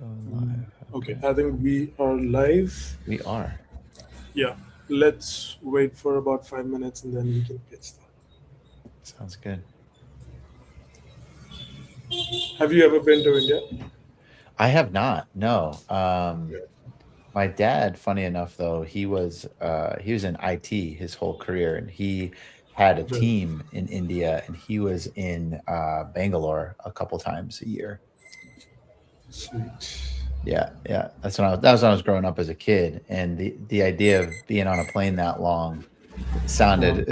Go live. Okay, Okay. I think we are live. We are. Yeah, let's wait for about 5 minutes and then we can get started. Sounds good. Have you ever been to India? I have not. No. Yeah. My dad, funny enough though, he was in IT his whole career, and he had a Right. team in India, and he was in Bangalore a couple times a year. Sweet. Yeah, yeah. That was when I was growing up as a kid, and the idea of being on a plane that long Uh, sounded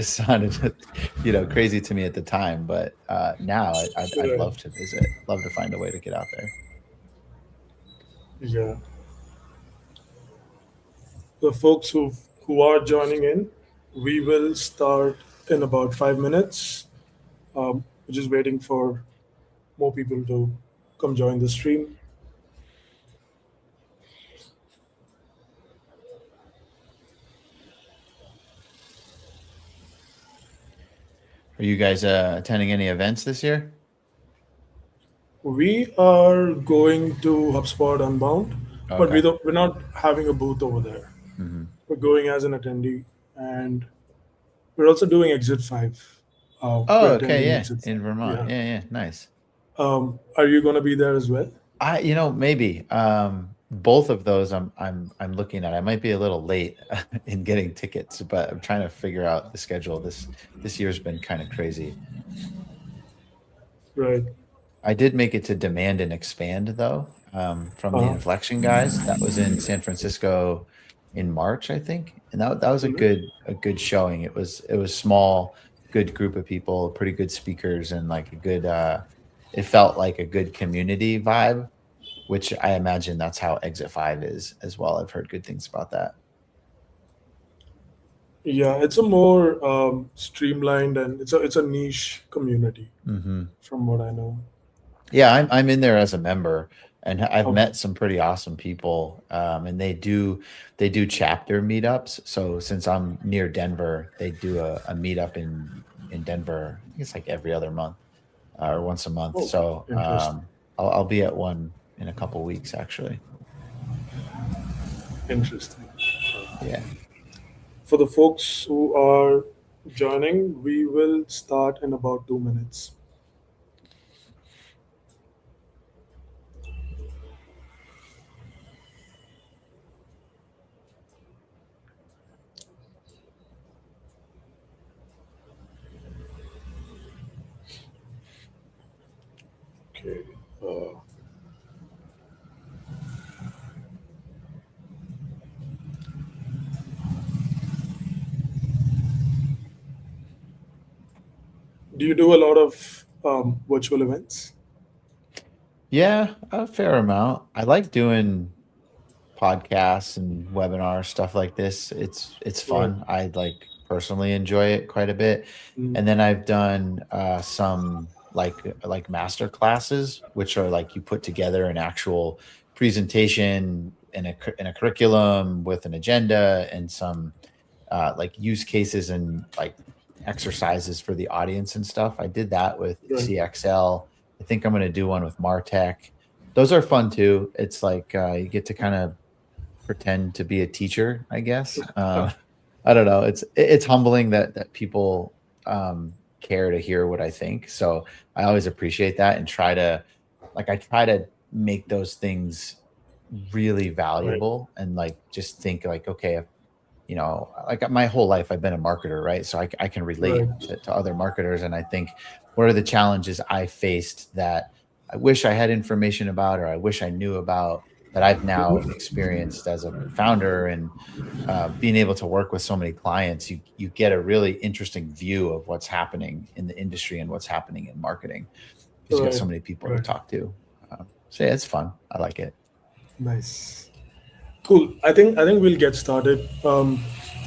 crazy to me at the time, but now I'd right. love to visit, love to find a way to get out there. Yeah. The folks who are joining in, we will start in about 5 minutes. We're just waiting for more people to come join the stream. Are you guys attending any events this year? We are going to HubSpot Unbound, but Okay. we're not having a booth over there. Hmm. We're going as an attendee, and we're also doing Exit 5. Oh, We're okay, attending yeah, Exit in 5. Vermont. Yeah. Yeah, yeah, nice. Are you going to be there as well? Maybe both of those I'm looking at. I might be a little late in getting tickets, but I'm trying to figure out the schedule. This year's been kind of crazy. Right. I did make it to Demand and Expand though, from the Uh, Inflection guys. That was in San Francisco in March, I think, and that was mhm. a good showing. It was small, good group of people, pretty good speakers, and like a good. It felt like a good community vibe, which I imagine that's how Exit Five is as well. I've heard good things about that. Yeah, it's a more streamlined and it's a niche community, Hmm. from what I know. Yeah, I'm in there as a member, and I've Okay. met some pretty awesome people. And they do chapter meetups. So since I'm near Denver, they do a meetup in Denver. I think it's like every other month, or once a month. Oh, So interesting. I'll be at one in a couple weeks actually. Interesting. Yeah. For the folks who are joining, we will start in about 2 minutes. Okay. Uh, do you do a lot of virtual events? Yeah, a fair amount. I like doing podcasts and webinars, stuff like this. It's Right. fun. I like personally enjoy it quite a bit. Mm, And then I've done some like master classes, which are like you put together an actual presentation and a curriculum with an agenda and some like use cases and like exercises for the audience and stuff. I did that with right. CXL. I think I'm going to do one with Martech. Those are fun too. It's like you get to kind of pretend to be a teacher, I guess. I don't know. It's humbling that people care to hear what I think. So I always appreciate that and I try to make those things really Right. valuable and like just think like, okay, if, like my whole life I've been a marketer, right? So I can relate Right. to other marketers, and I think what are the challenges I faced that I wish I had information about or I wish I knew about that I've now Mhm. experienced as a founder and being able to work with so many clients, you get a really interesting view of what's happening in the industry and what's happening in marketing because you got Right. so many people to Right. talk to. So yeah, it's fun. I like it. Nice. Cool. I think we'll get started.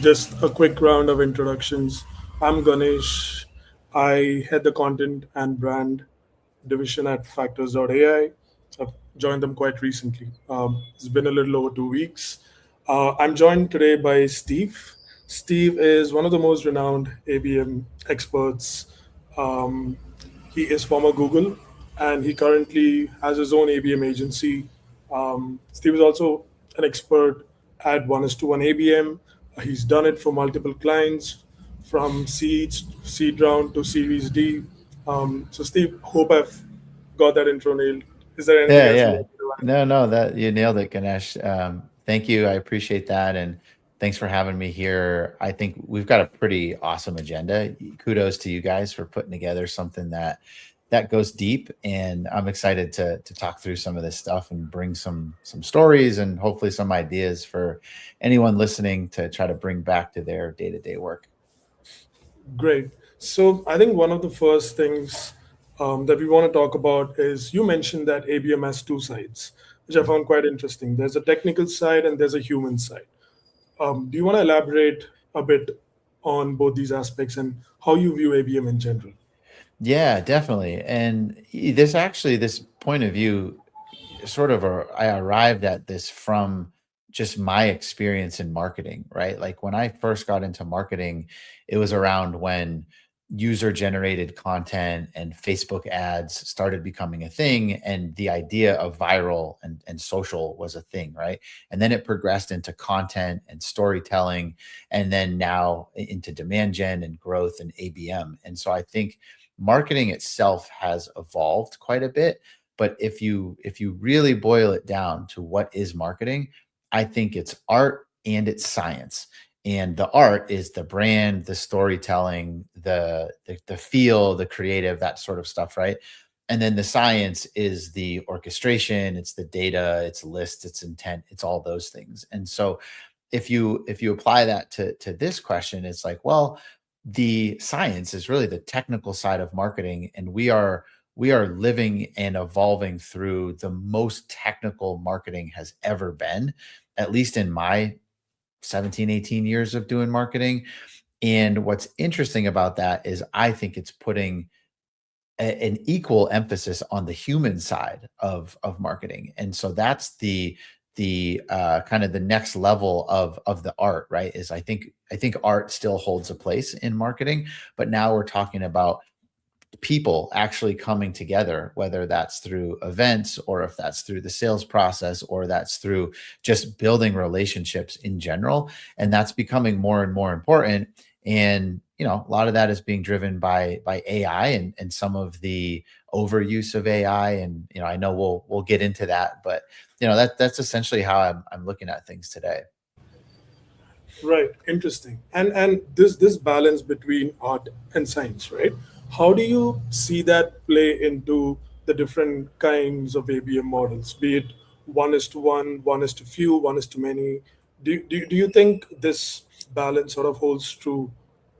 Just a quick round of introductions. I'm Ganesh. I head the content and brand division at Factors.ai. I've joined them quite recently. It's been a little over 2 weeks. I'm joined today by Steve. Steve is one of the most renowned ABM experts. Um, he is former Google, and he currently has his own ABM agency. Steve is also an expert at 1:1 ABM. He's done it for multiple clients from seed round to Series D. So, Steve, hope I've got that intro nailed. Is there anything Yeah, else you yeah. want me to add? No, no, that you nailed it, Ganesh. Thank you. I appreciate that. And thanks for having me here. I think we've got a pretty awesome agenda. Kudos to you guys for putting together something that goes deep. And I'm excited to talk through some of this stuff and bring some stories and hopefully some ideas for anyone listening to try to bring back to their day-to-day work. Great. So I think one of the first things that we want to talk about is you mentioned that ABM has two sides, which I found quite interesting. There's a technical side and there's a human side. Do you want to elaborate a bit on both these aspects and how you view ABM in general? Yeah, definitely. And this point of view sort of I arrived at this from just my experience in marketing, right? Like when I first got into marketing, it was around when user generated content and Facebook ads started becoming a thing, and the idea of viral and social was a thing, right? And then it progressed into content and storytelling, and then now into demand gen and growth and ABM. And so I think marketing itself has evolved quite a bit, but if you really boil it down to what is marketing, I think it's art and it's science. And the art is the brand, the storytelling, the feel, the creative, that sort of stuff, right? And then the science is the orchestration, it's the data, it's lists, it's intent, it's all those things. And so if you apply that to this question, it's like, well, the science is really the technical side of marketing, and we are living and evolving through the most technical marketing has ever been, at least in my 17, 18 years of doing marketing. And what's interesting about that is I think it's putting an equal emphasis on the human side of marketing. And so that's the kind of the next level of the art, right? Is I think art still holds a place in marketing, but now we're talking about people actually coming together, whether that's through events or if that's through the sales process or that's through just building relationships in general. And that's becoming more and more important. And a lot of that is being driven by AI and some of the overuse of AI. And I know we'll get into that, but that's essentially how I'm looking at things today. Right, interesting. And this balance between art and science, right? How do you see that play into the different kinds of ABM models, be it 1:1, 1:few, 1:many? Do you think this balance sort of holds true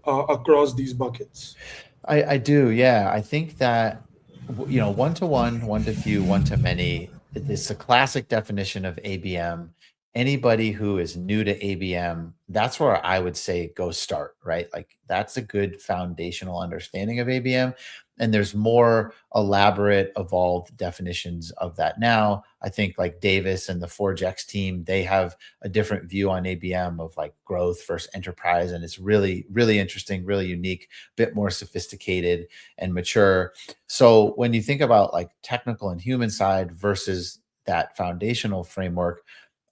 across these buckets? I do, yeah. I think that one to one to few, one to many. It's a classic definition of ABM. Anybody who is new to ABM, that's where I would say go start, right? Like that's a good foundational understanding of ABM. And there's more elaborate, evolved definitions of that now. I think like Davis and the Forgex team, they have a different view on ABM of like growth versus enterprise. And it's really, really interesting, really unique, bit more sophisticated and mature. So when you think about like technical and human side versus that foundational framework,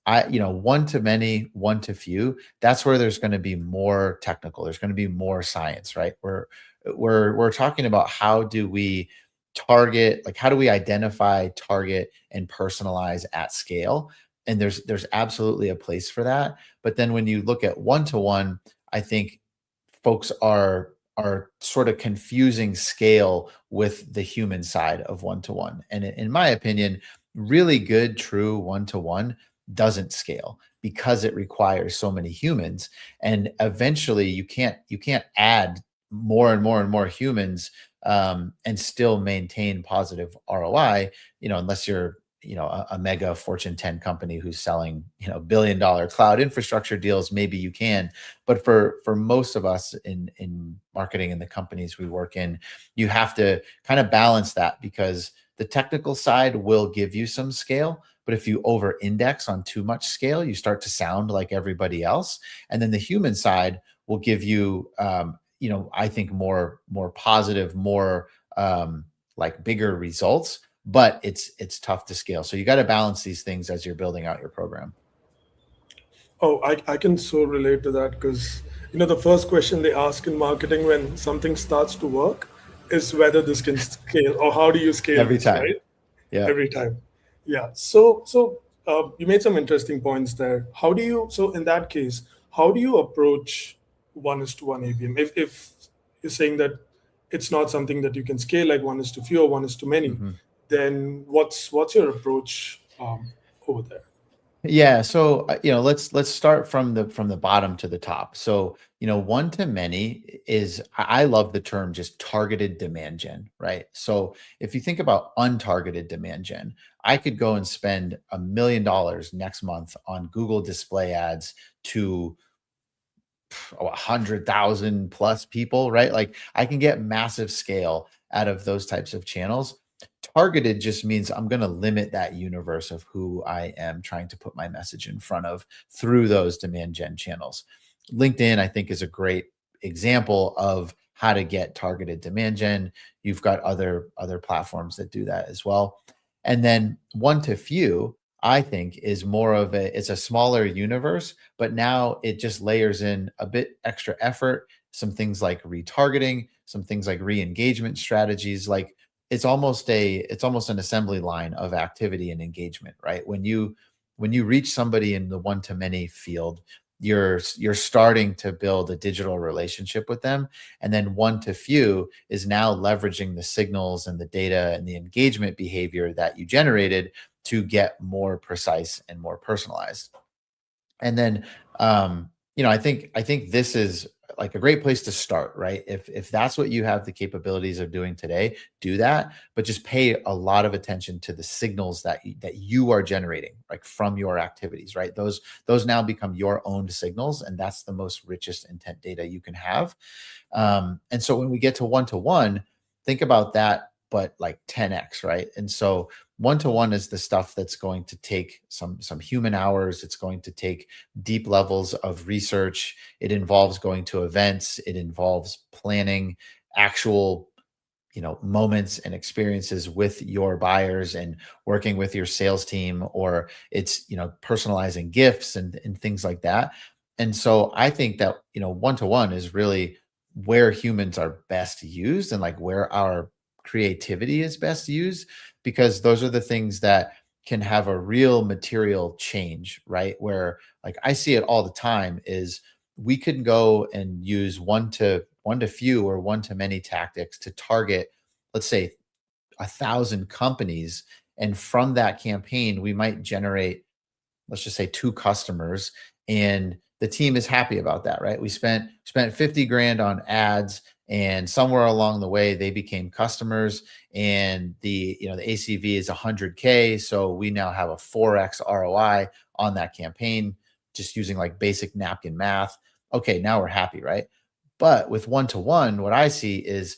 one to many, one to few, that's where there's going to be more technical. There's going to be more science, right? We're talking about how do we target, like how do we identify, target, and personalize at scale? And there's absolutely a place for that. But then when you look at one to one, I think folks are sort of confusing scale with the human side of one to one. And in my opinion, really good, true one to one doesn't scale because it requires so many humans. And eventually, you can't add more and more and more humans and still maintain positive ROI. Unless you're a mega Fortune 10 company who's selling billion-dollar cloud infrastructure deals, maybe you can. But for most of us in marketing and the companies we work in, you have to kind of balance that because the technical side will give you some scale, but if you over index on too much scale, you start to sound like everybody else. And then the human side will give you I think more positive, more like bigger results, but it's tough to scale. So you got to balance these things as you're building out your program. Oh, I can so relate to that because, the first question they ask in marketing when something starts to work is whether this can scale or how do you scale Every this, time. right? Yeah. Every time. Yeah. So you made some interesting points there. How do you, so in that case, how do you approach 1:1 ABM? If you're saying that it's not something that you can scale like 1:few or 1:many, Mm-hmm. then what's your approach over there? Yeah, so let's start from the bottom to the top. So, one to many is I love the term just targeted demand gen, right? So, if you think about untargeted demand gen, I could go and spend $1 million next month on Google display ads to 100,000 plus people, right? Like I can get massive scale out of those types of channels. Targeted just means I'm going to limit that universe of who I am trying to put my message in front of through those demand gen channels. LinkedIn, I think, is a great example of how to get targeted demand gen. You've got other platforms that do that as well. And then one to few, I think, is more of it's a smaller universe, but now it just layers in a bit extra effort, some things like retargeting, some things like re-engagement strategies. Like it's almost an assembly line of activity and engagement, right? When you reach somebody in the one to many field, you're starting to build a digital relationship with them. And then one to few is now leveraging the signals and the data and the engagement behavior that you generated to get more precise and more personalized. And then, I think this is like a great place to start, right? If that's what you have the capabilities of doing today, do that, but just pay a lot of attention to the signals that you are generating, like from your activities, right? Those now become your own signals, and that's the most richest intent data you can have. And so when we get to one, think about that, but like 10x, right? And so one to one is the stuff that's going to take some human hours. It's going to take deep levels of research. It involves going to events. It involves planning actual moments and experiences with your buyers and working with your sales team, or it's personalizing gifts and things like that. And so I think that one to one is really where humans are best used, and like where our creativity is best used, because those are the things that can have a real material change, right? Where like I see it all the time is we can go and use one to few or one to many tactics to target, let's say, 1,000 companies. And from that campaign, we might generate, let's just say, two customers, and the team is happy about that, right? We spent 50 grand on ads, and somewhere along the way they became customers, and the ACV is 100K, so we now have a 4x ROI on that campaign, just using like basic napkin math. Okay, now we're happy, right? But with one to one, what I see is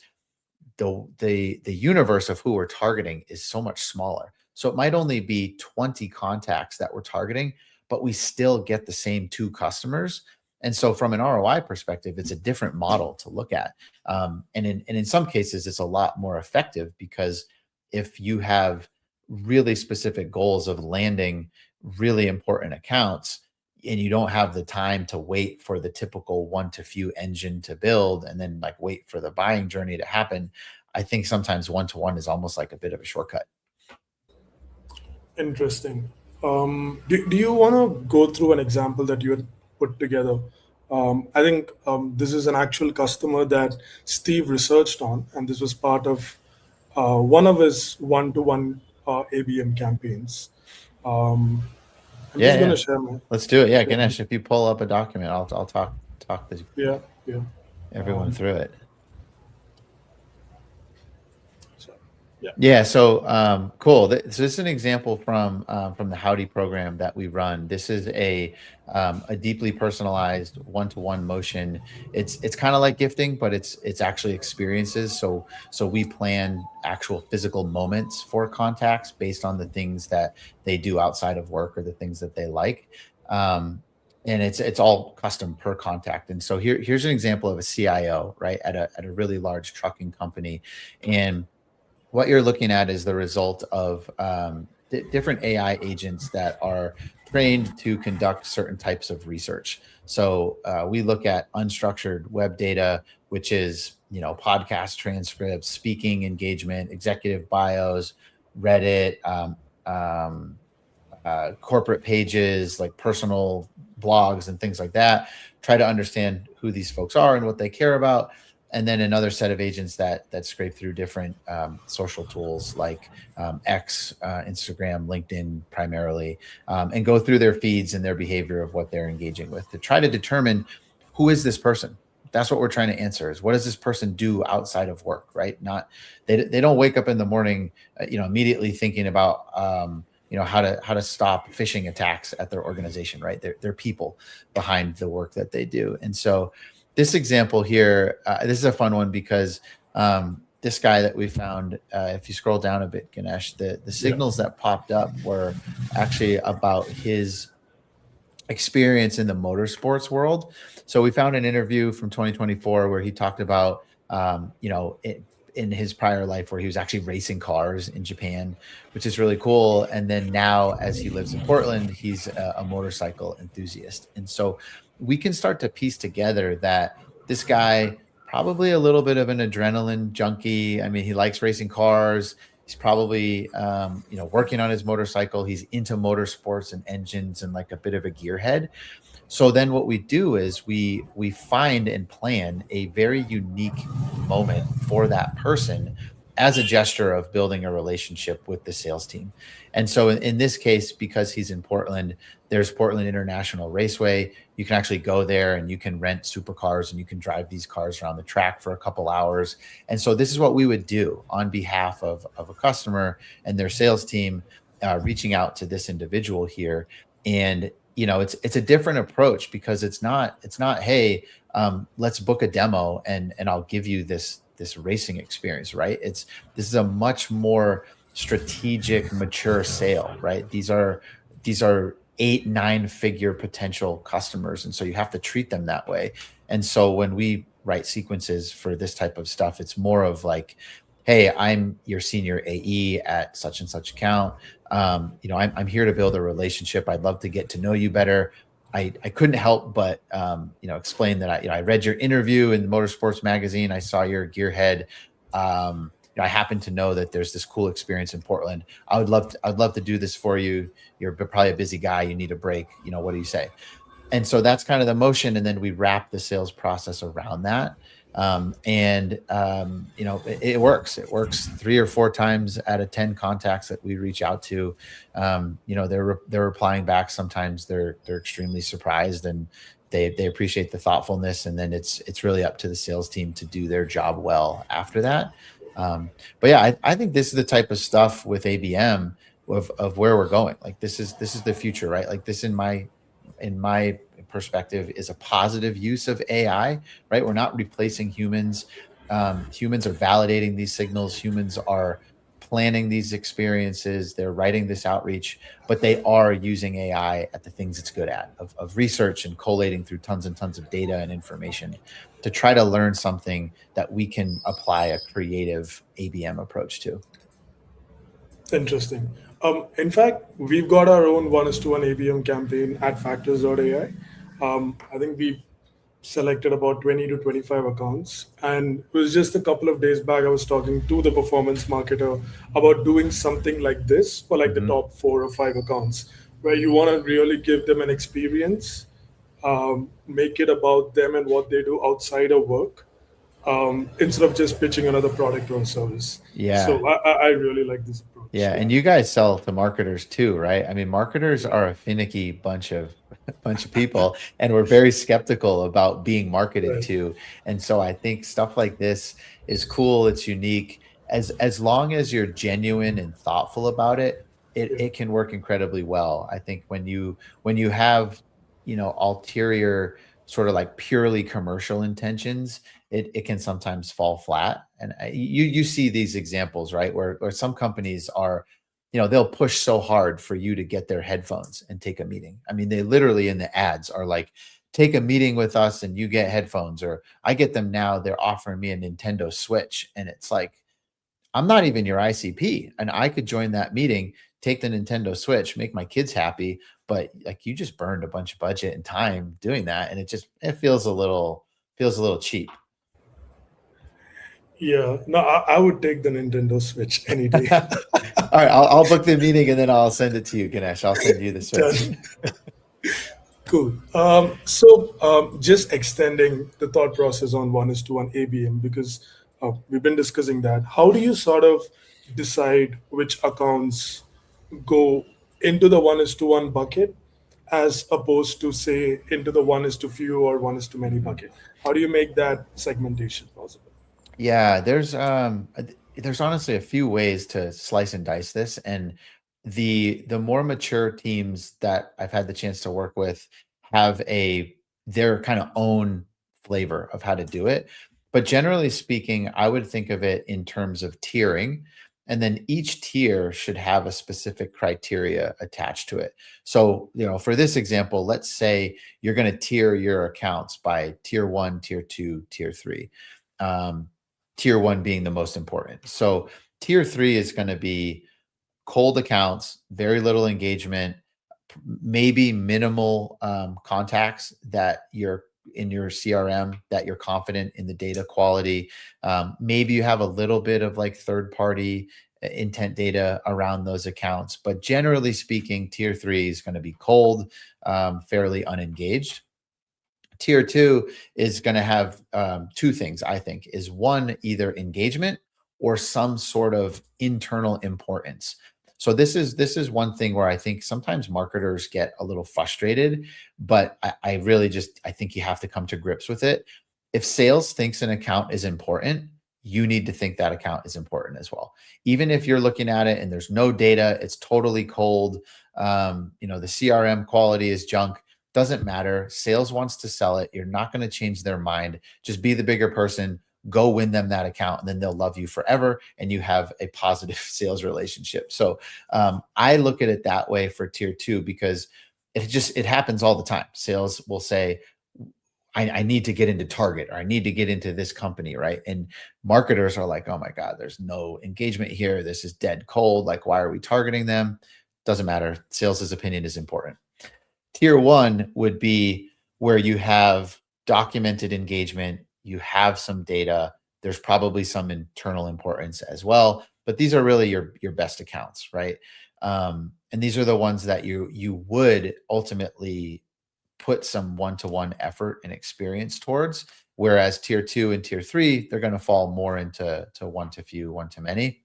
the universe of who we're targeting is so much smaller. So it might only be 20 contacts that we're targeting, but we still get the same two customers. And so from an ROI perspective, it's a different model to look at. And in some cases, it's a lot more effective, because if you have really specific goals of landing really important accounts, and you don't have the time to wait for the typical one to few engine to build and then like wait for the buying journey to happen, I think sometimes one to one is almost like a bit of a shortcut. Interesting. Do you want to go through an example that you had put together? I think this is an actual customer that Steve researched on, and this was part of one of his one-to-one ABM campaigns. Um, I'm Yeah, just going to yeah. share my Let's do it. Yeah, screen. Ganesh, if you pull up a document, I'll talk Yeah, yeah. everyone through it. So, yeah. Yeah, so cool. So this is an example from the Howdy program that we run. This is a deeply personalized one-to-one motion. It's kind of like gifting, but it's actually experiences. So we plan actual physical moments for contacts based on the things that they do outside of work or the things that they like. Um, and it's all custom per contact. And so here's an example of a CIO, right, at a really large trucking company. And what you're looking at is the result of different AI agents that are trained to conduct certain types of research. So we look at unstructured web data, which is podcast transcripts, speaking engagement, executive bios, Reddit, um, corporate pages, like personal blogs and things like that. Try to understand who these folks are and what they care about. And then another set of agents that scrape through different social tools like X, Instagram, LinkedIn primarily, and go through their feeds and their behavior of what they're engaging with to try to determine who is this person. That's what we're trying to answer: is what does this person do outside of work, right? Not they don't wake up in the morning, immediately thinking about how to stop phishing attacks at their organization, right? They're people behind the work that they do. And so this example here, this is a fun one because this guy that we found, if you scroll down a bit, Ganesh, the signals that popped up were actually about his experience in the motorsports world. So we found an interview from 2024 where he talked about, in his prior life where he was actually racing cars in Japan, which is really cool. And then now, as he lives in Portland, he's a motorcycle enthusiast. And so we can start to piece together that this guy, probably a little bit of an adrenaline junkie. I mean, he likes racing cars. He's probably, working on his motorcycle. He's into motorsports and engines and like a bit of a gearhead. So then what we do is we find and plan a very unique moment for that person as a gesture of building a relationship with the sales team. And so in this case, because he's in Portland, there's Portland International Raceway. You can actually go there and you can rent supercars and you can drive these cars around the track for a couple hours. And so this is what we would do on behalf of a customer and their sales team, reaching out to this individual here. And it's a different approach because it's not, hey, let's book a demo and I'll give you this racing experience, right? This is a much more strategic, mature sale, right? These are 8-9 figure potential customers, and so you have to treat them that way. And so when we write sequences for this type of stuff, it's more of like, hey, I'm your senior AE at such and such account. I'm here to build a relationship. I'd love to get to know you better. I couldn't help but explain that I read your interview in the Motorsports magazine. I saw your gearhead. I happen to know that there's this cool experience in Portland. I'd love to do this for you. You're probably a busy guy. You need a break. What do you say? And so that's kind of the motion. And then we wrap the sales process around that. It works. It works 3 or 4 times out of 10 contacts that we reach out to. They're replying back. Sometimes they're extremely surprised and they appreciate the thoughtfulness. And then it's really up to the sales team to do their job well after that. But yeah, I think this is the type of stuff with ABM of where we're going. Like this is the future, right? Like this in my perspective is a positive use of AI, right? We're not replacing humans. Humans are validating these signals. Humans are planning these experiences. They're writing this outreach, but they are using AI at the things it's good at of research and collating through tons and tons of data and information to try to learn something that we can apply a creative ABM approach to. Interesting. In fact, we've got our own 1:1 ABM campaign at factors.ai. I think we've selected about 20 to 25 accounts. And it was just a couple of days back, I was talking to the performance marketer about doing something like this for like the top 4 or 5 accounts, where you want to really give them an experience, make it about them and what they do outside of work, instead of just pitching another product or service. Yeah. So I really like this approach. Yeah, and you guys sell to marketers too, right? I mean, marketers are a finicky bunch of people, and we're very skeptical about being marketed Right. to. And so I think stuff like this is cool. It's unique. As long as you're genuine and thoughtful about it, it can work incredibly well. I think when you have ulterior sort of like purely commercial intentions, it can sometimes fall flat. And you see these examples, right? Where some companies are, they'll push so hard for you to get their headphones and take a meeting. I mean, they literally in the ads are like, take a meeting with us and you get headphones, or I get them now. They're offering me a Nintendo Switch. And it's like, I'm not even your ICP, and I could join that meeting, take the Nintendo Switch, make my kids happy, but like you just burned a bunch of budget and time doing that, and it feels a little cheap. Yeah, no, I would take the Nintendo Switch any day. All right, I'll book the meeting and then I'll send it to you, Ganesh. I'll send you the Switch. Done. Cool. So just extending the thought process on one is to one ABM, because we've been discussing that. How do you sort of decide which accounts go into the one is to one bucket as opposed to, say, into the one is to few or one is to many bucket? How do you make that segmentation possible? Yeah, there's honestly a few ways to slice and dice this, and the more mature teams that I've had the chance to work with have their kind of own flavor of how to do it. But generally speaking, I would think of it in terms of tiering, and then each tier should have a specific criteria attached to it. So, for this example, let's say you're going to tier your accounts by tier 1, tier 2, tier 3. Um, Tier 1 being the most important. So tier 3 is going to be cold accounts, very little engagement, maybe minimal contacts that you're in your CRM, that you're confident in the data quality. Maybe you have a little bit of like third party intent data around those accounts, but generally speaking, tier 3 is going to be cold, fairly unengaged. Tier 2 is going to have two things, I think, is one, either engagement or some sort of internal importance. So this is one thing where I think sometimes marketers get a little frustrated, but I really I think you have to come to grips with it. If sales thinks an account is important, you need to think that account is important as well. Even if you're looking at it and there's no data, it's totally cold. The CRM quality is junk. Doesn't matter. Sales wants to sell it. You're not going to change their mind. Just be the bigger person. Go win them that account, and then they'll love you forever, and you have a positive sales relationship. So I look at it that way for tier 2, because it happens all the time. Sales will say, I need to get into Target, or I need to get into this company, right? And marketers are like, oh my God, there's no engagement here. This is dead cold. Like, why are we targeting them? Doesn't matter. Sales' opinion is important. Tier 1 would be where you have documented engagement, you have some data, there's probably some internal importance as well, but these are really your best accounts, right? And these are the ones that you would ultimately put some one-to-one effort and experience towards, whereas tier 2 and tier 3, they're going to fall more into one to few, one to many.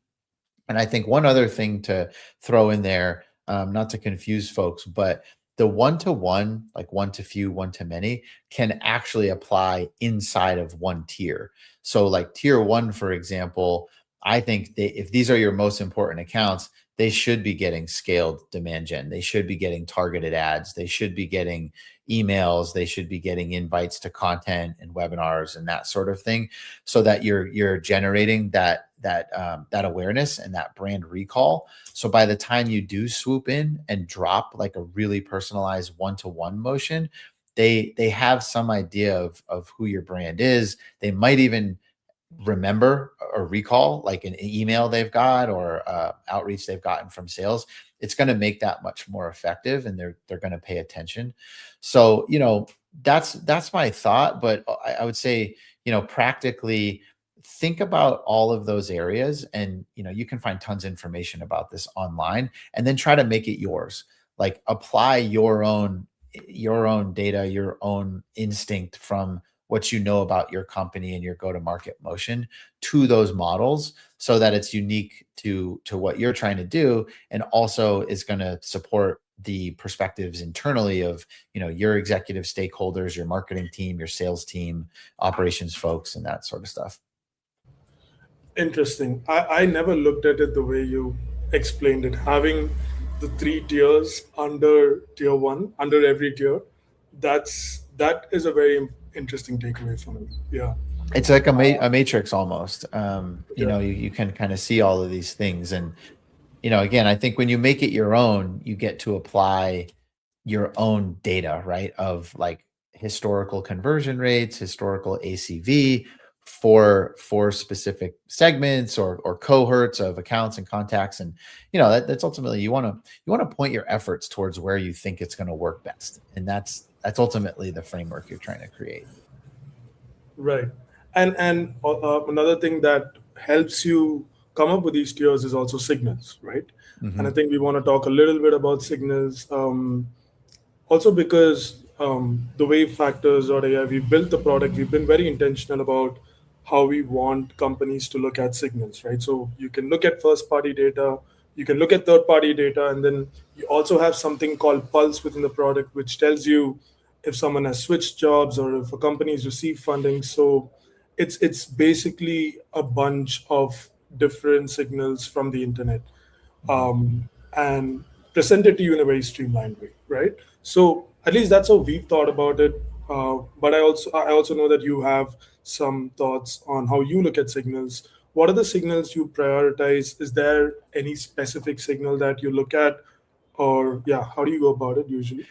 And I think one other thing to throw in there, not to confuse folks, but the one-to-one, like one to few, one to many, can actually apply inside of one tier. So like tier 1, for example, I think if these are your most important accounts, they should be getting scaled demand gen. They should be getting targeted ads. They should be getting emails. They should be getting invites to content and webinars and that sort of thing, so that you're generating that awareness and that brand recall. So by the time you do swoop in and drop like a really personalized one-to-one motion, they have some idea of who your brand is. They might even remember or recall like an email they've got or outreach they've gotten from sales. It's going to make that much more effective, and they're going to pay attention. So that's my thought. But I would say, practically think about all of those areas, and you can find tons of information about this online, and then try to make it yours. Like apply your own data, your own instinct from what you know about your company and your go-to-market motion to those models, so that it's unique to what you're trying to do, and also is going to support the perspectives internally of your executive stakeholders, your marketing team, your sales team, operations folks, and that sort of stuff. Interesting. I never looked at it the way you explained it. Having the three tiers under tier 1, under every tier, that is a very interesting takeaway for me. Yeah. It's like a matrix almost. Yeah. You can kind of see all of these things, and again, I think when you make it your own, you get to apply your own data, right? Of like historical conversion rates, historical ACV, for specific segments or cohorts of accounts and contacts. And that's ultimately, you want to point your efforts towards where you think it's going to work best, and that's ultimately the framework you're trying to create. Right. And another thing that helps you come up with these tiers is also signals, right? And I Hmm. think we want to talk a little bit about signals. Also because the way factors.ai, we built the product, we've been very intentional about how we want companies to look at signals, right? So you can look at first party data, you can look at third party data, and then you also have something called pulse within the product, which tells you if someone has switched jobs or if a company's received funding. So it's basically a bunch of different signals from the internet, Hmm. and present it to you in a very streamlined way, right? So at least that's how we've thought about it. But I also know that you have some thoughts on how you look at signals. What are the signals you prioritize? Is there any specific signal that you look at, or yeah, how do you go about it usually?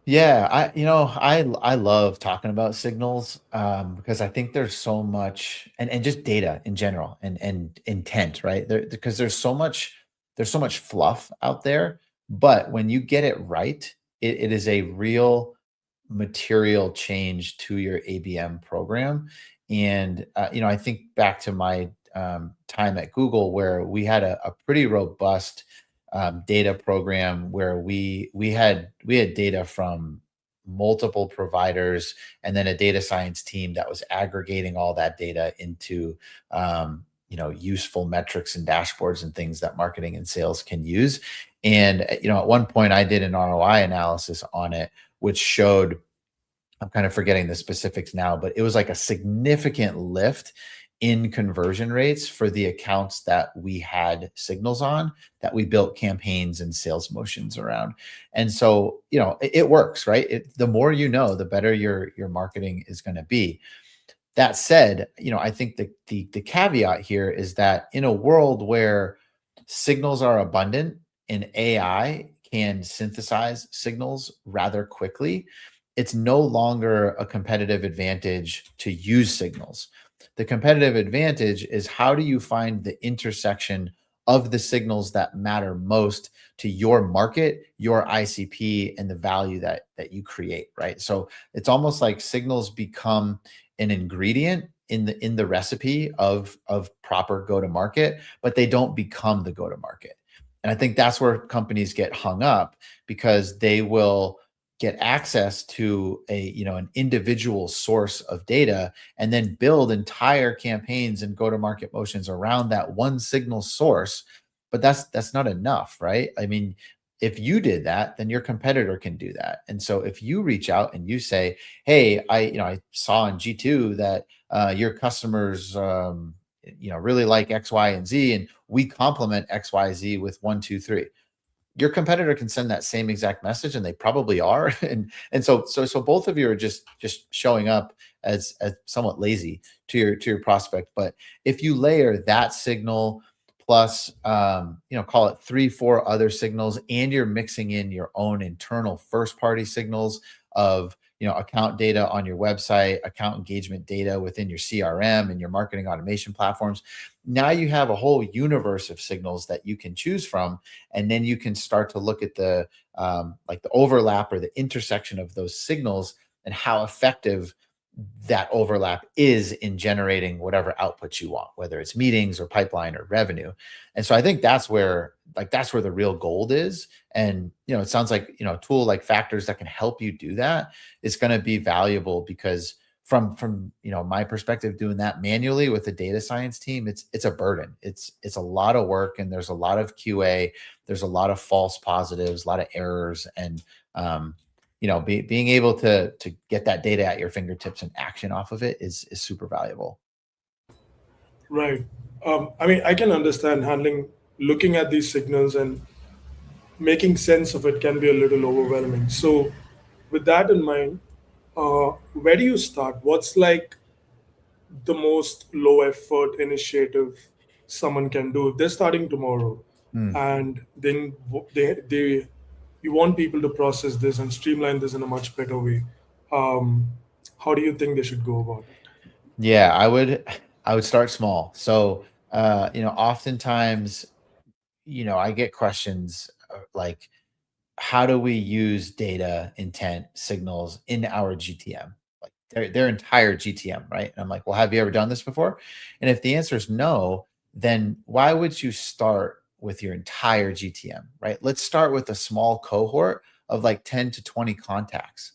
Yeah, I love talking about signals, because I think there's so much, and just data in general, and intent, right? Because there's so much fluff out there, but when you get it right, it is a real material change to your ABM program. And I think back to my time at Google, where we had a pretty robust data program, where we had data from multiple providers, and then a data science team that was aggregating all that data into useful metrics and dashboards and things that marketing and sales can use. And at one point I did an ROI analysis on it, which showed, I'm kind of forgetting the specifics now, but it was like a significant lift in conversion rates for the accounts that we had signals on, that we built campaigns and sales motions around. And so, it works, right? The more the better your marketing is going to be. That said, I think the caveat here is that in a world where signals are abundant and AI can synthesize signals rather quickly, it's no longer a competitive advantage to use signals. The competitive advantage is, how do you find the intersection of the signals that matter most to your market, your ICP, and the value that you create, right? So it's almost like signals become an ingredient in the recipe of proper go to market, but they don't become the go to market. And I think that's where companies get hung up, because they will get access to an individual source of data, and then build entire campaigns and go to market motions around that one signal source. But that's not enough, right? I mean, if you did that, then your competitor can do that. And so if you reach out and you say, hey, I saw in G2 that your customers really like X, Y, and Z, and we complement X, Y, Z with 1, 2, 3. Your competitor can send that same exact message, and they probably are. And so both of you are just showing up as somewhat lazy to your prospect. But if you layer that signal plus, call it 3, 4 other signals, and you're mixing in your own internal first party signals of account data on your website, account engagement data within your CRM and your marketing automation platforms, now you have a whole universe of signals that you can choose from. And then you can start to look at the like the overlap or the intersection of those signals, and how effective that overlap is in generating whatever outputs you want, whether it's meetings or pipeline or revenue. And so I think that's where the real gold is. And it sounds like a tool like Factors that can help you do that is going to be valuable, because from my perspective, doing that manually with the data science team, it's a burden. It's a lot of work, and there's a lot of QA, there's a lot of false positives, a lot of errors. And being able to get that data at your fingertips and action off of it is super valuable. Right. I mean, I can understand handling, looking at these signals and making sense of it can be a little overwhelming. So, with that in mind, where do you start? What's like the most low effort initiative someone can do if they're starting tomorrow, Hmm. and then they you want people to process this and streamline this in a much better way? Um, how do you think they should go about it? Yeah, I would start small. So, oftentimes, I get questions like, how do we use data, intent, signals in our GTM? Like their entire GTM, right? And I'm like, well, have you ever done this before? And if the answer is no, then why would you start with your entire GTM, right? Let's start with a small cohort of like 10 to 20 contacts.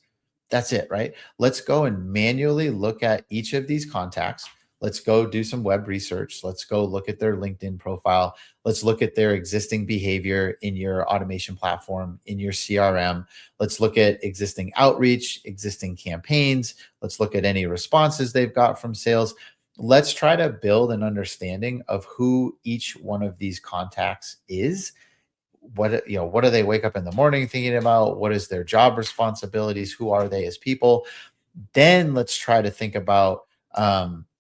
That's it, right? Let's go and manually look at each of these contacts. Let's go do some web research. Let's go look at their LinkedIn profile. Let's look at their existing behavior in your automation platform, in your CRM. Let's look at existing outreach, existing campaigns. Let's look at any responses they've got from sales. Let's try to build an understanding of who each one of these contacts is. What do they wake up in the morning thinking about? What is their job responsibilities? Who are they as people? Then let's try to think about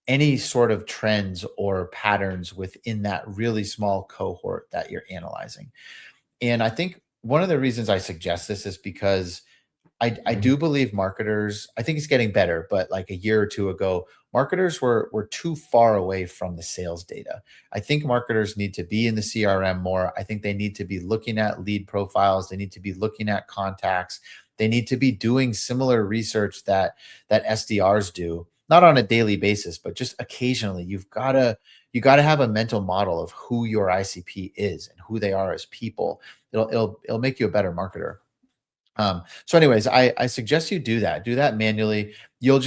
any sort of trends or patterns within that really small cohort that you're analyzing. And I think one of the reasons I suggest this is because I do believe marketers, I think it's getting better, but like a year or two ago, marketers were too far away from the sales data. I think marketers need to be in the CRM more. I think they need to be looking at lead profiles. They need to be looking at contacts. They need to be doing similar research that SDRs do, not on a daily basis, but just occasionally. You got to have a mental model of who your ICP is and who they are as people. It'll make you a better marketer. So anyways, I suggest you do that. Do that manually. You'll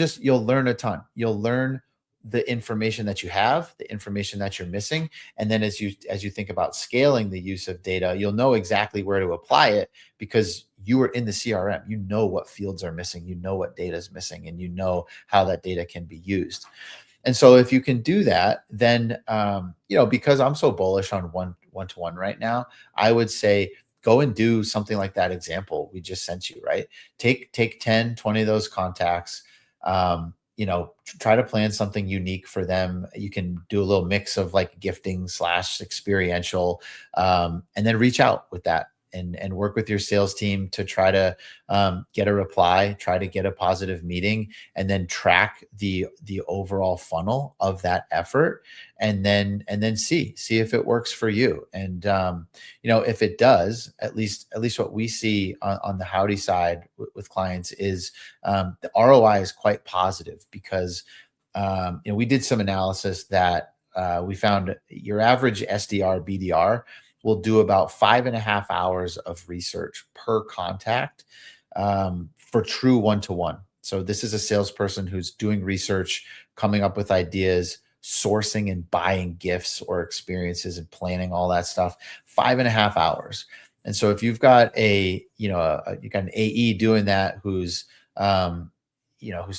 learn a ton. You'll learn the information that you have, the information that you're missing, and then as you think about scaling the use of data, you'll know exactly where to apply it because you are in the CRM. You know what fields are missing, you know what data is missing, and you know how that data can be used. And so if you can do that, then because I'm so bullish on one to one right now, I would say go and do something like that example we just sent you, right? Take 10, 20 of those contacts. Try to plan something unique for them. You can do a little mix of like gifting / experiential, and then reach out with that and work with your sales team to try to get a reply, try to get a positive meeting, and then track the overall funnel of that effort, and then see if it works for you. And if it does, at least what we see on the Howdy side with clients is the ROI is quite positive because we did some analysis that we found your average SDR BDR will do about 5.5 hours of research per contact for true one-to-one. So this is a salesperson who's doing research, coming up with ideas, sourcing and buying gifts or experiences and planning all that stuff. 5.5 hours. And so if you've got you got an AE doing that whose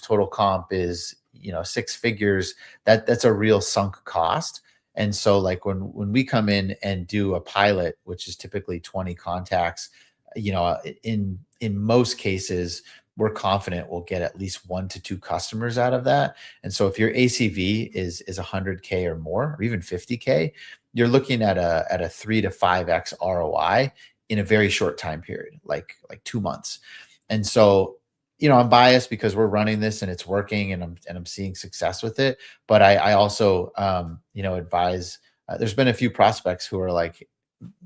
total comp is 6 figures, that's a real sunk cost. And so like when we come in and do a pilot, which is typically 20 contacts, in most cases, we're confident we'll get at least 1 to 2 customers out of that. And so if your ACV is 100K or more, or even 50K, you're looking at a 3 to 5x ROI in a very short time period, like 2 months. And so I'm biased because we're running this and it's working and I'm seeing success with it. But I also advise. There's been a few prospects who are like,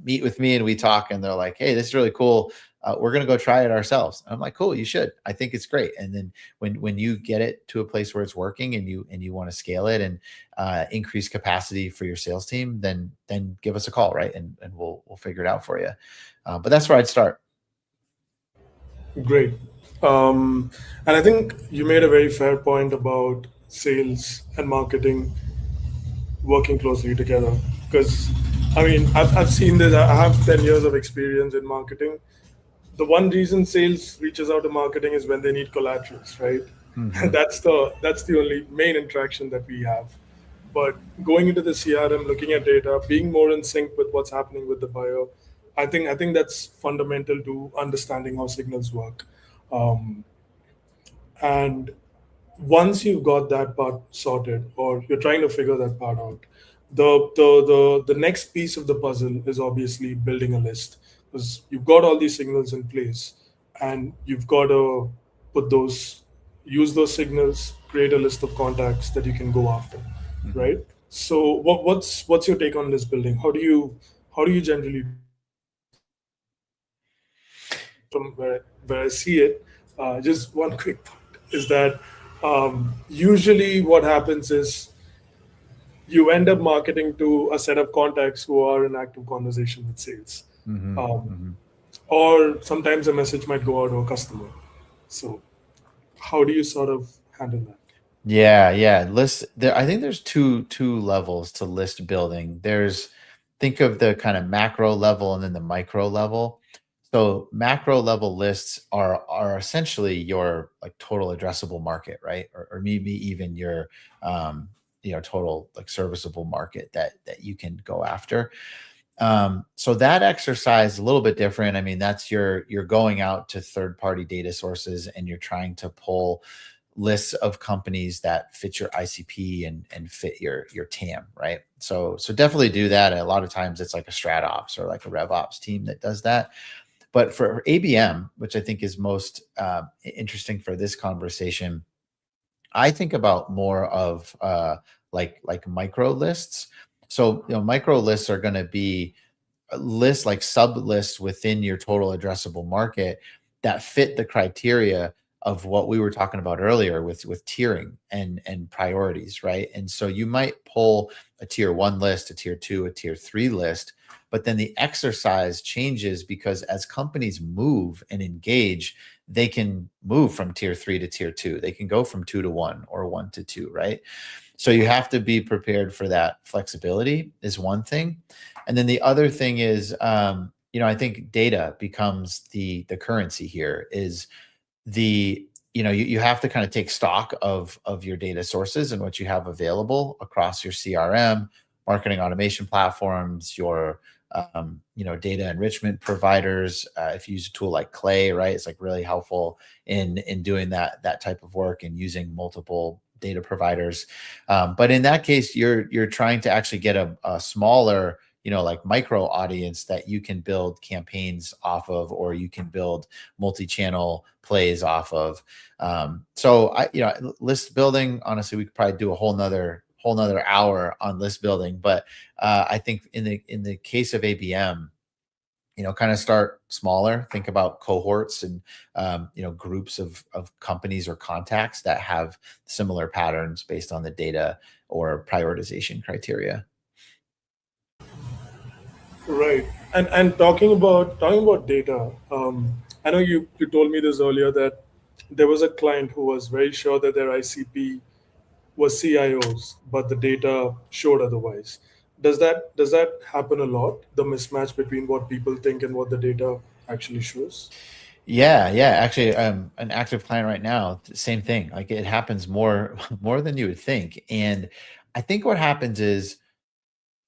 meet with me and we talk and they're like, hey, this is really cool. We're gonna go try it ourselves. And I'm like, cool, you should. I think it's great. And then when you get it to a place where it's working and you want to scale it and increase capacity for your sales team, then give us a call, right? And we'll figure it out for you. But that's where I'd start. Great. And I think you made a very fair point about sales and marketing working closely together. Because, I mean, I've seen this, I have 10 years of experience in marketing. The one reason sales reaches out to marketing is when they need collaterals, right? Hmm. That's the only main interaction that we have. But going into the CRM, looking at data, being more in sync with what's happening with the buyer, I think that's fundamental to understanding how signals work. Um, and once you've got that part sorted, or you're trying to figure that part out, the next piece of the puzzle is obviously building a list, because you've got all these signals in place and you've got to put those use those signals, create a list of contacts that you can go after, Mhm. right? So what's your take on list building? How do you generally do it? From where I see it, just one quick point is that usually what happens is you end up marketing to a set of contacts who are in active conversation with sales. Mhm. Um, Mhm. or sometimes a message might go out to a customer. So, how do you sort of handle that? Yeah, yeah. List there I think there's two levels to list building. There's think of the kind of macro level and then the micro level. So macro level lists are essentially your like total addressable market, right? Or maybe even your total like serviceable market that you can go after. So that exercise is a little bit different. I mean, that's you're going out to third party data sources and you're trying to pull lists of companies that fit your ICP and fit your TAM, right? So definitely do that. And a lot of times it's like a strat ops or like a rev ops team that does that. But for ABM, which I think is most interesting for this conversation, I think about more of like micro lists. So micro lists are going to be lists like sub lists within your total addressable market that fit the criteria of what we were talking about earlier with tiering and priorities, right? And so you might pull a tier 1 list, a tier 2, a tier 3 list, but then the exercise changes because as companies move and engage, they can move from tier 3 to tier 2. They can go from 2 to 1 or 1 to 2, right? So you have to be prepared for that. Flexibility is one thing. And then the other thing is, I think data becomes the currency here. Is you have to kind of take stock of your data sources and what you have available across your CRM, marketing automation platforms, your data enrichment providers. If you use a tool like Clay, right, it's like really helpful in doing that type of work and using multiple data providers. But in that case, you're trying to actually get a smaller, like micro audience that you can build campaigns off of, or you can build multi-channel plays off of. So list building, honestly, we could probably do a whole nother hour on list building. But I think in the case of ABM, kind of start smaller, think about cohorts and groups of companies or contacts that have similar patterns based on the data or prioritization criteria. Right. And talking about data, I know you told me this earlier that there was a client who was very sure that their ICP was CIOs, but the data showed otherwise. Does that happen a lot? The mismatch between what people think and what the data actually shows. Yeah, yeah. Actually, an active client right now, same thing. Like it happens more more than you would think. And I think what happens is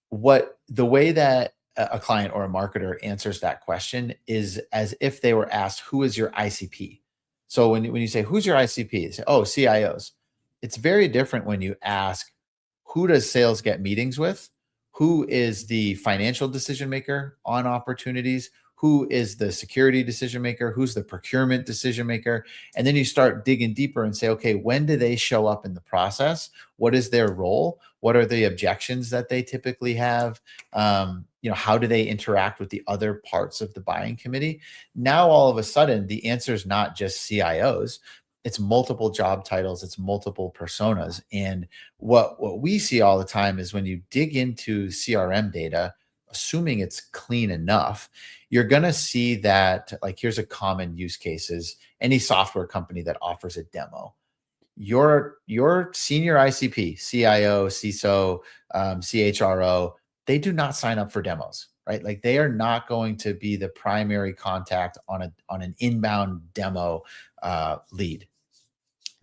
what the way that a client or a marketer answers that question is as if they were asked, who is your ICP? So when you say, who's your ICP? They say, oh, CIOs. It's very different when you ask, who does sales get meetings with? Who is the financial decision maker on opportunities? Who is the security decision maker? Who's the procurement decision maker? And then you start digging deeper and say, okay, when do they show up in the process? What is their role? What are the objections that they typically have? How do they interact with the other parts of the buying committee? Now, all of a sudden, the answer is not just CIOs. It's multiple job titles, it's multiple personas. And what we see all the time is when you dig into CRM data, assuming it's clean enough, you're going to see that, like, here's a common use case: is any software company that offers a demo. Your senior ICP, CIO, CISO, CHRO, they do not sign up for demos, right? Like they are not going to be the primary contact on an inbound demo lead.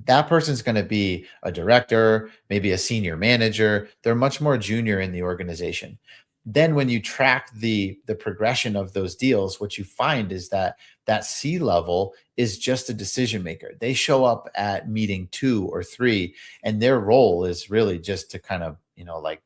That person's going to be a director, maybe a senior manager. They're much more junior in the organization. Then when you track the progression of those deals, what you find is that C level is just a decision maker. They show up at meeting 2 or 3, and their role is really just to kind of like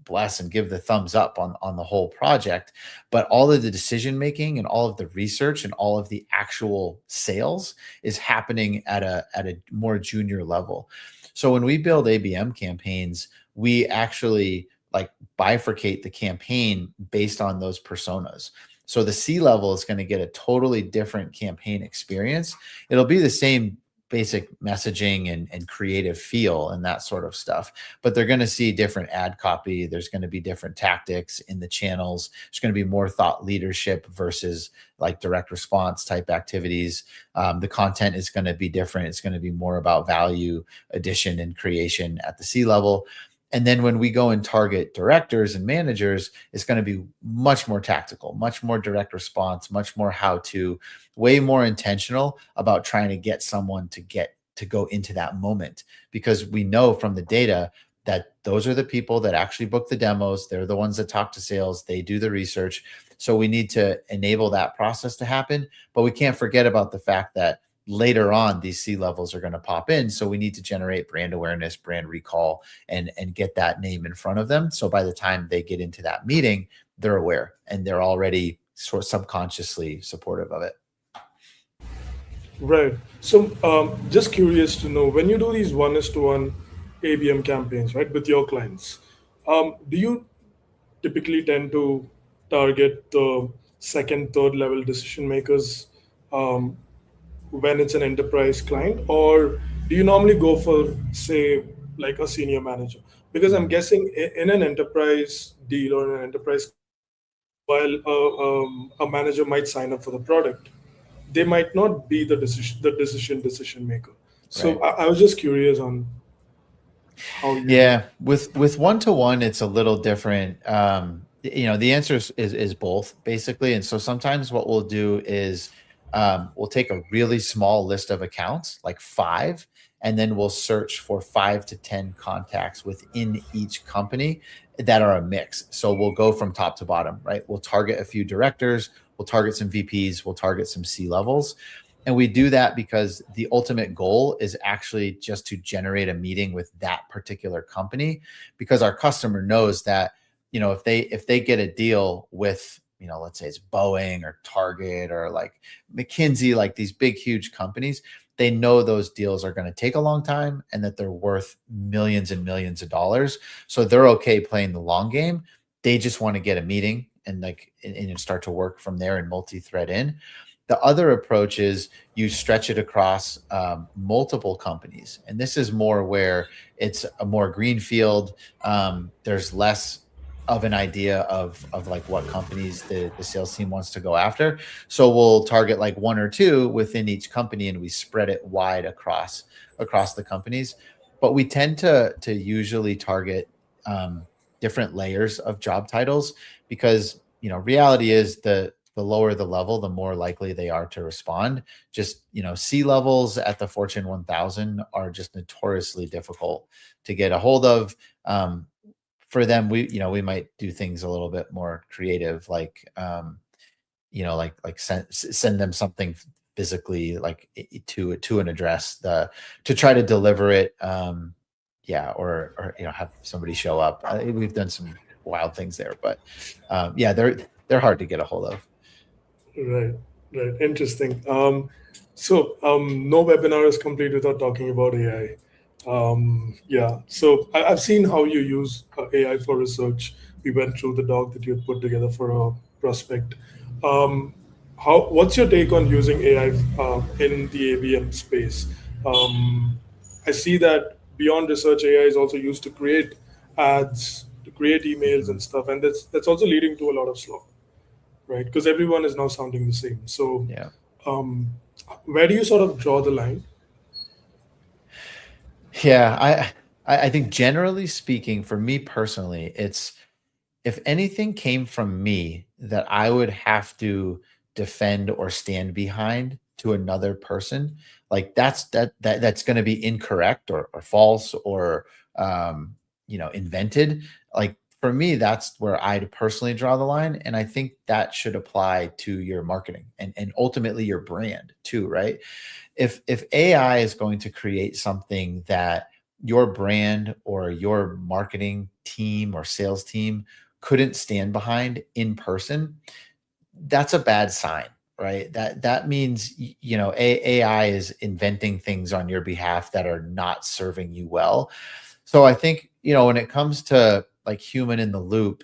bless and give the thumbs up on the whole project, but all of the decision making and all of the research and all of the actual sales is happening at a more junior level. So when we build ABM campaigns, we actually like bifurcate the campaign based on those personas. So the C level is going to get a totally different campaign experience. It'll be the same basic messaging and creative feel and that sort of stuff, but they're going to see different ad copy. There's going to be different tactics in the channels. There's going to be more thought leadership versus like direct response type activities. The content is going to be different. It's going to be more about value addition and creation at the C level. And then when we go and target directors and managers, it's going to be much more tactical, much more direct response, much more how to, way more intentional about trying to get someone to go into that moment, because we know from the data that those are the people that actually book the demos. They're the ones that talk to sales. They do the research. So we need to enable that process to happen, but we can't forget about the fact that later on these C levels are going to pop in. So we need to generate brand awareness, brand recall, and get that name in front of them. So by the time they get into that meeting, they're aware and they're already sort of subconsciously supportive of it. Right. So, just curious to know, when you do these one-to-one ABM campaigns, right, with your clients, do you typically tend to target the second, third level decision makers um, when it's an enterprise client, or do you normally go for, say, like a senior manager? Because I'm guessing in an enterprise deal or in an enterprise, while a manager might sign up for the product, they might not be the decision maker. So Right. I was just curious on how you do. Yeah, with one to one, it's a little different. The answer is both basically. And so sometimes what we'll do is we'll take a really small list of accounts, like five, and then we'll search for 5 to 10 contacts within each company that are a mix. So we'll go from top to bottom, right? We'll target a few directors, we'll target some VPs, we'll target some C levels. And we do that because the ultimate goal is actually just to generate a meeting with that particular company, because our customer knows that, if they get a deal with, let's say it's Boeing or Target or like McKinsey, like these big, huge companies, they know those deals are going to take a long time and that they're worth millions and millions of dollars. So they're okay playing the long game. They just want to get a meeting and start to work from there and multi-thread in. The other approach is you stretch it across multiple companies. And this is more where it's a more greenfield. There's less of an idea of like what companies the sales team wants to go after. So we'll target like one or two within each company and we spread it wide across the companies. But we tend to usually target different layers of job titles, because reality is the lower the level, the more likely they are to respond. Just, C levels at the Fortune 1000 are just notoriously difficult to get a hold of. For them, we might do things a little bit more creative, like, like send them something physically, like to an address, to try to deliver it. Yeah, or have somebody show up. We've done some wild things there, but yeah, they're hard to get a hold of. Right, right. Interesting. No webinar is complete without talking about AI. Yeah. So I've seen how you use AI for research. We went through the doc that you had put together for a prospect. What's your take on using AI in the ABM space? I see that beyond research, AI is also used to create ads, to create emails and stuff, and that's also leading to a lot of slop, right? Because everyone is now sounding the same. So, Yeah. um, where do you sort of draw the line? Yeah, I think generally speaking, for me personally, it's, if anything came from me that I would have to defend or stand behind to another person, like that's going to be incorrect or false or invented. Like for me, that's where I'd personally draw the line, and I think that should apply to your marketing and ultimately your brand too, right? If AI is going to create something that your brand or your marketing team or sales team couldn't stand behind in person, that's a bad sign, right? That means AI is inventing things on your behalf that are not serving you well. So I think when it comes to like human in the loop,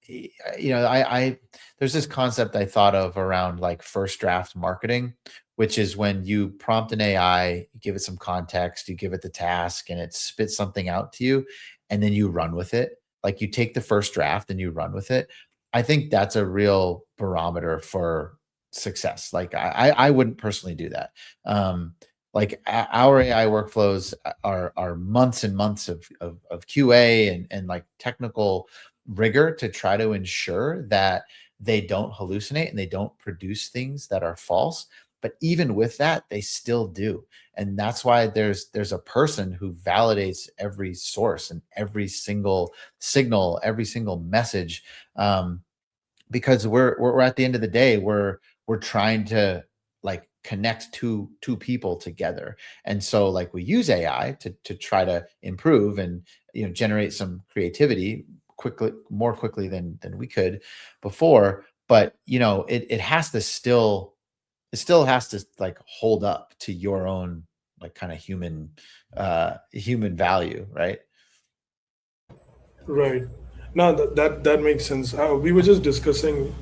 I there's this concept I thought of around like first draft marketing, which is when you prompt an AI, you give it some context, you give it the task, and it spits something out to you, and then you run with it. Like you take the first draft and you run with it. I think that's a real barometer for success. Like I wouldn't personally do that. Like our AI workflows are months and months of QA and like technical rigor to try to ensure that they don't hallucinate and they don't produce things that are false. But even with that, they still do. And that's why there's a person who validates every source and every single signal, every single message. Because we're at the end of the day, we're trying to like connect two people together. And so like we use AI to try to improve and generate some creativity quickly, more quickly than we could before. But it has to still, it still has to like hold up to your own like kind of human value, right? Right. No, that makes sense. We were just discussing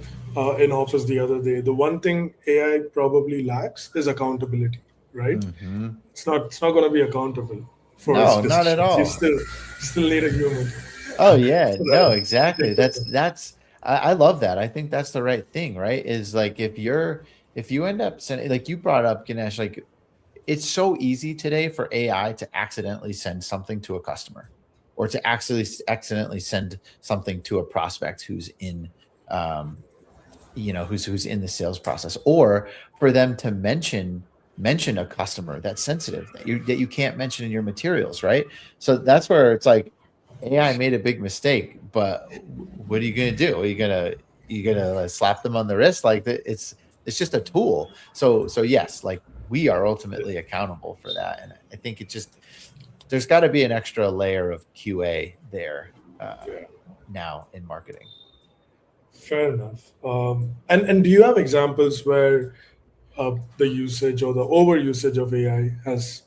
in office the other day. The one thing AI probably lacks is accountability. Right. Hmm. It's not going to be accountable for its No, not at decisions. You all. still need a human Oh yeah, for no, that to exactly. take over. That's I love that. I think that's the right thing, right? Is like if you end up sending, like you brought up, Ganesh, like it's so easy today for AI to accidentally send something to a customer or to actually accidentally send something to a prospect who's in um who's in the sales process, or for them to mention a customer that's sensitive that you can't mention in your materials, right? So that's where it's like AI made a big mistake, but what are you going to do? Are you gonna slap them on the wrist? Like it's just a tool. So yes, like we are ultimately accountable for that, and I think it just there's got to be an extra layer of QA there Yeah. now in marketing. Fair enough. And do you have examples where the usage or the over usage of AI has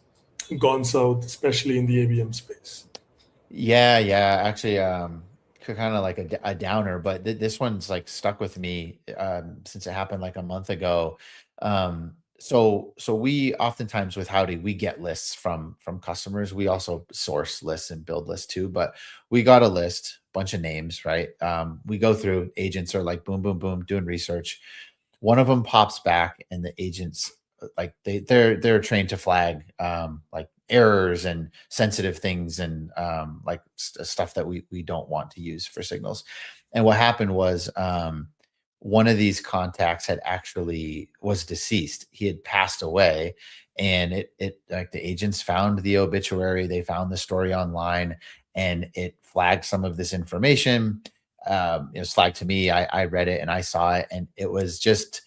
gone south, especially in the ABM space? Yeah, yeah. Actually, kind of like a downer, but this one's like stuck with me since it happened like a month ago. So we oftentimes with Howdy, we get lists from customers. We also source lists and build lists too, but we got a list, bunch of names, right? We go through agents are like boom, boom, boom, doing research. One of them pops back, and the agents like they're trained to flag like errors and sensitive things and like stuff that we don't want to use for signals. And what happened was one of these contacts had actually was deceased. He had passed away, and it like the agents found the obituary, they found the story online, and it flagged some of this information. It was flagged to me. I read it and I saw it, and it was just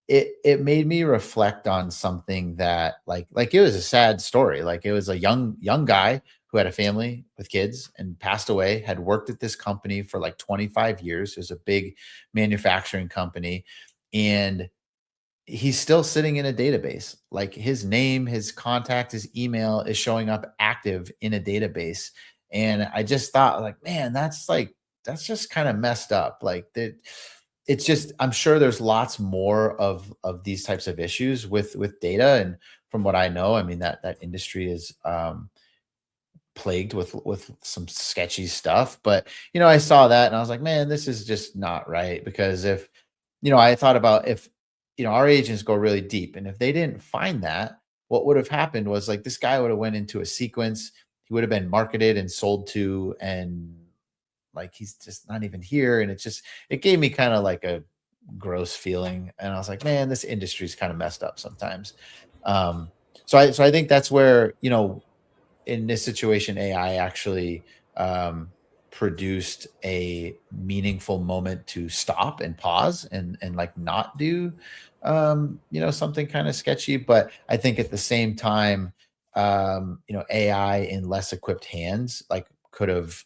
it made me reflect on something that like it was a sad story. Like it was a young guy who had a family with kids and passed away, had worked at this company for like 25 years. It was a big manufacturing company, and he's still sitting in a database. Like his name, his contact, his email is showing up active in a database. And I just thought, like, man, that's just kind of messed up. Like that, it's just I'm sure there's lots more of these types of issues with data. And from what I know, I mean that industry is plagued with some sketchy stuff. But I saw that and I was like, man, this is just not right. Because if I thought about if our agents go really deep, and if they didn't find that, what would have happened was like this guy would have went into a sequence, he would have been marketed and sold to, and like he's just not even here. And it gave me kind of like a gross feeling, and I was like, man, this industry's kind of messed up sometimes. um so I think that's where in this situation, AI actually produced a meaningful moment to stop and pause and like not do something kind of sketchy. But I think at the same time, AI in less equipped hands, like could have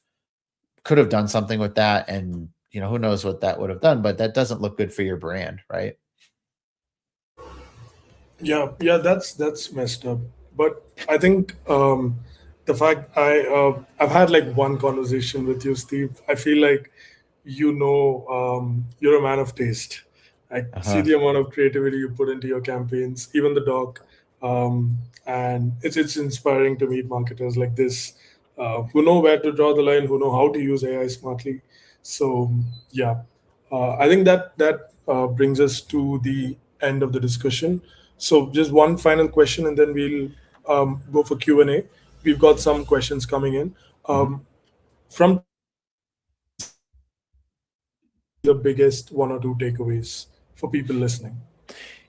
done something with that, and who knows what that would have done, but that doesn't look good for your brand, right? Yeah, that's messed up. But I think the fact I've had like one conversation with you, Steve. I feel like you're a man of taste. I see Uh-huh. the amount of creativity you put into your campaigns, even the doc, and it's inspiring to meet marketers like this who know where to draw the line, who know how to use AI smartly. So yeah, I think that brings us to the end of the discussion. So just one final question, and then we'll go for Q&A. We've got some questions coming in. Mhm. From today's conversation, what would be the biggest one or two takeaways for people listening?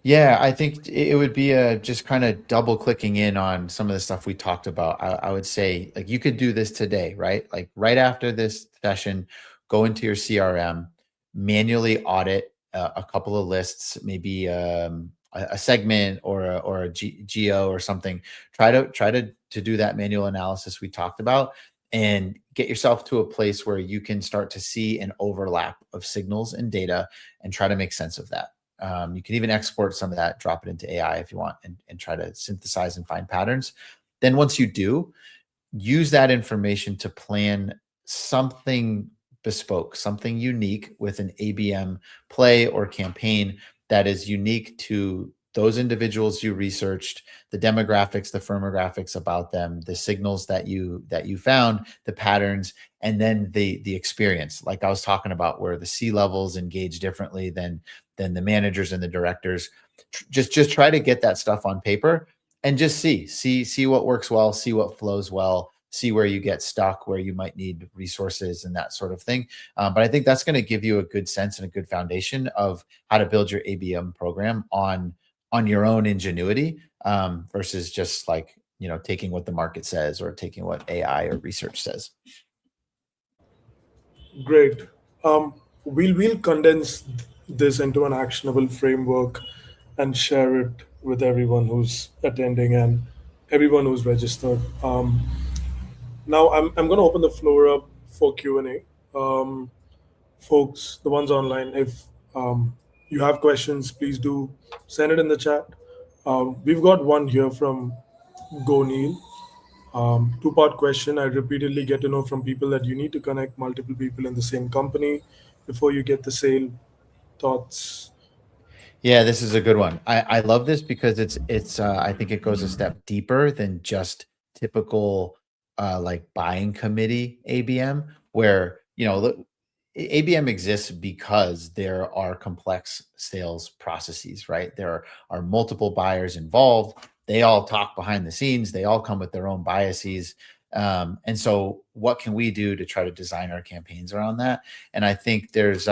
Yeah, I think it would be just kind of double clicking in on some of the stuff we talked about. I would say, like, you could do this today, right? Like right after this session, go into your CRM, manually audit a couple of lists, maybe a segment or a geo or something. Try to do that manual analysis we talked about, and get yourself to a place where you can start to see an overlap of signals and data, and try to make sense of that. You can even export some of that, drop it into AI if you want, and try to synthesize and find patterns. Then once you do, use that information to plan something bespoke, something unique with an ABM play or campaign that is unique to those individuals you researched, the demographics, the firmographics about them, the signals that you found, the patterns, and then the experience. Like I was talking about, where the C levels engage differently than the managers and the directors. Just try to get that stuff on paper, and just see what works well, see what flows well, see where you get stuck, where you might need resources and that sort of thing. But I think that's going to give you a good sense and a good foundation of how to build your ABM program on your own ingenuity, versus just like taking what the market says or taking what AI or research says. Great. We'll condense this into an actionable framework and share it with everyone who's attending and everyone who's registered. Now I'm going to open the floor up for Q&A. Folks, the ones online, if you have questions, please do send it in the chat. We've got one here from Go Neil. Two-part question. I repeatedly get to know from people that you need to connect multiple people in the same company before you get the sale. Thoughts? Yeah, this is a good one. I love this because it's I think it goes a step deeper than just typical like buying committee ABM, where look, ABM exists because there are complex sales processes, right? There are multiple buyers involved. They all talk behind the scenes. They all come with their own biases. And so what can we do to try to design our campaigns around that? And I think there's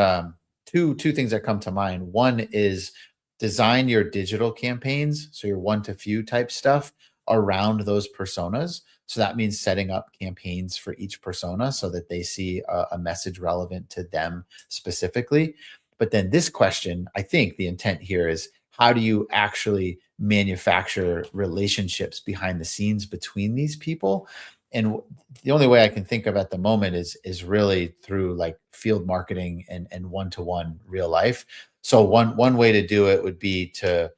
two things that come to mind. One is design your digital campaigns, so your one to few type stuff, around those personas. So that means setting up campaigns for each persona so that they see a message relevant to them specifically. But then this question, I think the intent here is, how do you actually manufacture relationships behind the scenes between these people? And the only way I can think of at the moment is really through like field marketing and one-to-one real life. So one way to do it would be to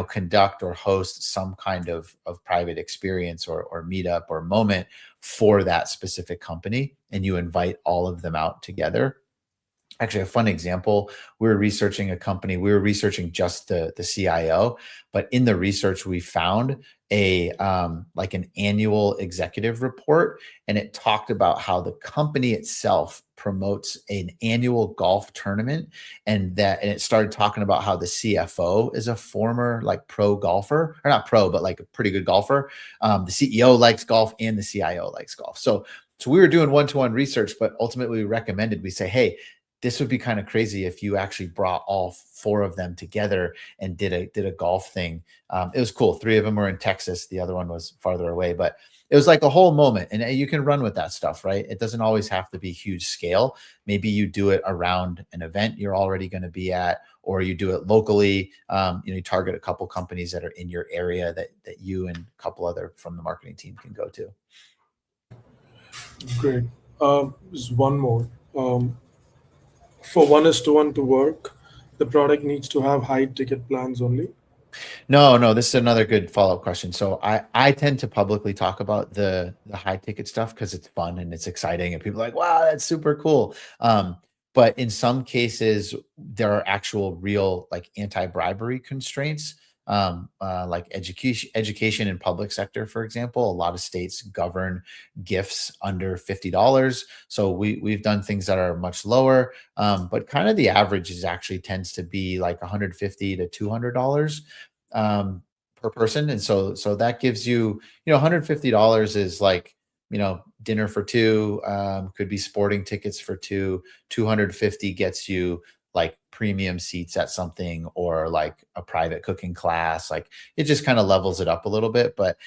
conduct or host some kind of private experience or meetup or moment for that specific company, and you invite all of them out together. Actually, a fun example, we were researching a company. We were researching just the CIO, but in the research we found a like an annual executive report, and it talked about how the company itself promotes an annual golf tournament, and it started talking about how the CFO is a former like pro golfer, or not pro, but like a pretty good golfer. The CEO likes golf and the CIO likes golf. So we were doing one-to-one research, but ultimately we recommended, we say, hey, this would be kind of crazy if you actually brought all 4 of them together and did a golf thing. It was cool. 3 of them were in Texas. The other one was farther away, but it was like a whole moment, and you can run with that stuff, right? It doesn't always have to be huge scale. Maybe you do it around an event you're already going to be at, or you do it locally. You target a couple companies that are in your area that you and a couple other from the marketing team can go to. Great. Just one more. For 1:1 to work, the product needs to have high ticket plans only. No, this is another good follow-up question. So I tend to publicly talk about the high ticket stuff because it's fun and it's exciting and people are like, wow, that's super cool. But in some cases, there are actual real like anti-bribery constraints. Like education in public sector, for example, a lot of states govern gifts under $50. So we've done things that are much lower, but kind of the average is actually tends to be like $150 to $200 per person. And so that gives you, $150 is like, dinner for 2, could be sporting tickets for 2. 250 gets you like premium seats at something, or like a private cooking class. Like it just kind of levels it up a little bit. But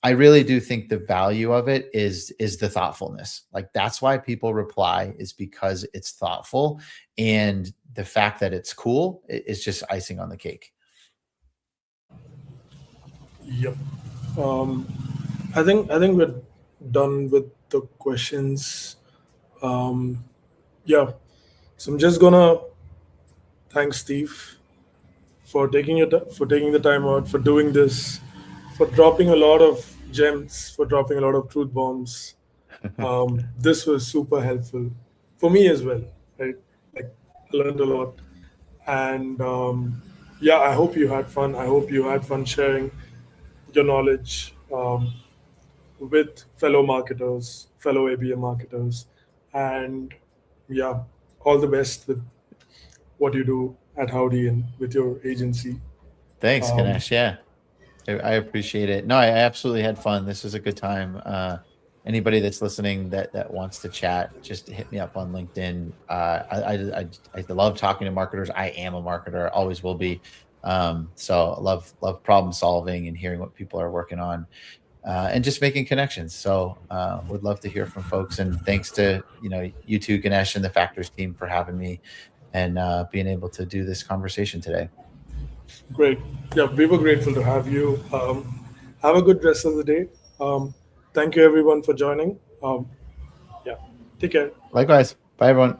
I really do think the value of it is the thoughtfulness. Like that's why people reply, is because it's thoughtful, and the fact that it's cool is just icing on the cake. Yep. I think we're done with the questions. Yeah. So I'm just gonna thank Steve for taking the time out, for doing this, for dropping a lot of gems, for dropping a lot of truth bombs. This was super helpful for me as well. Right, like I learned a lot, and yeah, I hope you had fun. I hope you had fun sharing your knowledge with fellow marketers, fellow ABM marketers, and yeah, all the best with what you do at Howdy and with your agency. Thanks, Um, Ganesh. Yeah, I appreciate it. No, I absolutely had fun. This was a good time. Anybody that's listening that wants to chat, just hit me up on LinkedIn. I love talking to marketers. I am a marketer, always will be. So I love problem solving and hearing what people are working on, and just making connections. So would love to hear from folks. And thanks to you two, Ganesh, and the Factors team for having me and being able to do this conversation today. Great. Yeah, we were grateful to have you. Have a good rest of the day. Thank you, everyone, for joining. Yeah, take care. Likewise. Bye, everyone.